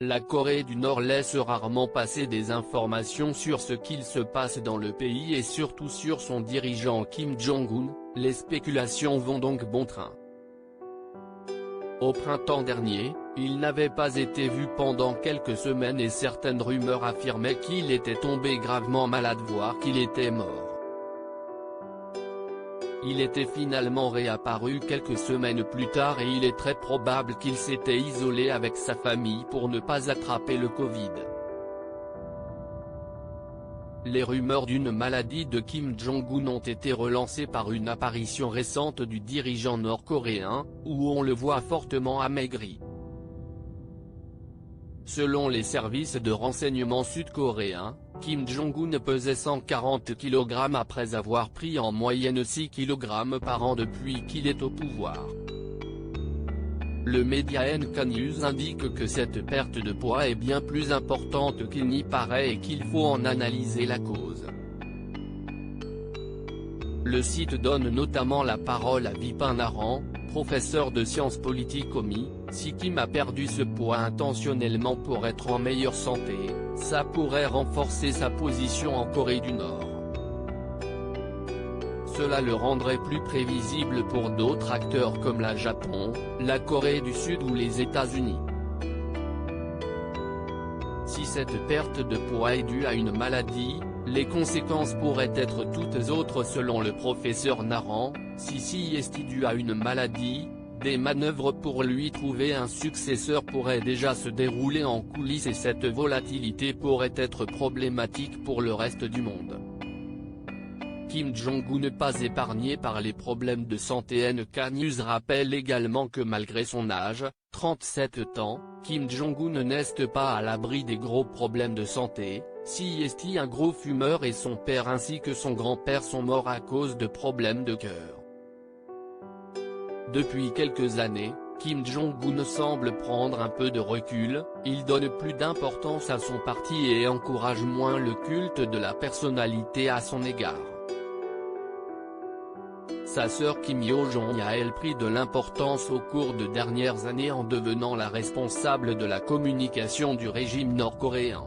La Corée du Nord laisse rarement passer des informations sur ce qu'il se passe dans le pays et surtout sur son dirigeant Kim Jong-un, les spéculations vont donc bon train. Au printemps dernier, il n'avait pas été vu pendant quelques semaines et certaines rumeurs affirmaient qu'il était tombé gravement malade voire qu'il était mort. Il était finalement réapparu quelques semaines plus tard et il est très probable qu'il s'était isolé avec sa famille pour ne pas attraper le Covid. Les rumeurs d'une maladie de Kim Jong-un ont été relancées par une apparition récente du dirigeant nord-coréen, où on le voit fortement amaigri. Selon les services de renseignement sud-coréens, Kim Jong-un pesait 140 kg après avoir pris en moyenne 6 kg par an depuis qu'il est au pouvoir. Le média NK News indique que cette perte de poids est bien plus importante qu'il n'y paraît et qu'il faut en analyser la cause. Le site donne notamment la parole à Vipin Naran, professeur de sciences politiques au MI. Si Kim a perdu ce poids intentionnellement pour être en meilleure santé, ça pourrait renforcer sa position en Corée du Nord. Cela le rendrait plus prévisible pour d'autres acteurs comme le Japon, la Corée du Sud ou les États-Unis. Si cette perte de poids est due à une maladie, les conséquences pourraient être toutes autres selon le professeur Naran. Si est dû à une maladie, des manœuvres pour lui trouver un successeur pourraient déjà se dérouler en coulisses et cette volatilité pourrait être problématique pour le reste du monde. Kim Jong-un n'est pas épargné par les problèmes de santé. NK News rappelle également que malgré son âge, 37 ans, Kim Jong-un n'est pas à l'abri des gros problèmes de santé. Si est un gros fumeur et son père ainsi que son grand-père sont morts à cause de problèmes de cœur. Depuis quelques années, Kim Jong-un semble prendre un peu de recul, il donne plus d'importance à son parti et encourage moins le culte de la personnalité à son égard. Sa sœur Kim Yo-jong a elle pris de l'importance au cours de dernières années en devenant la responsable de la communication du régime nord-coréen.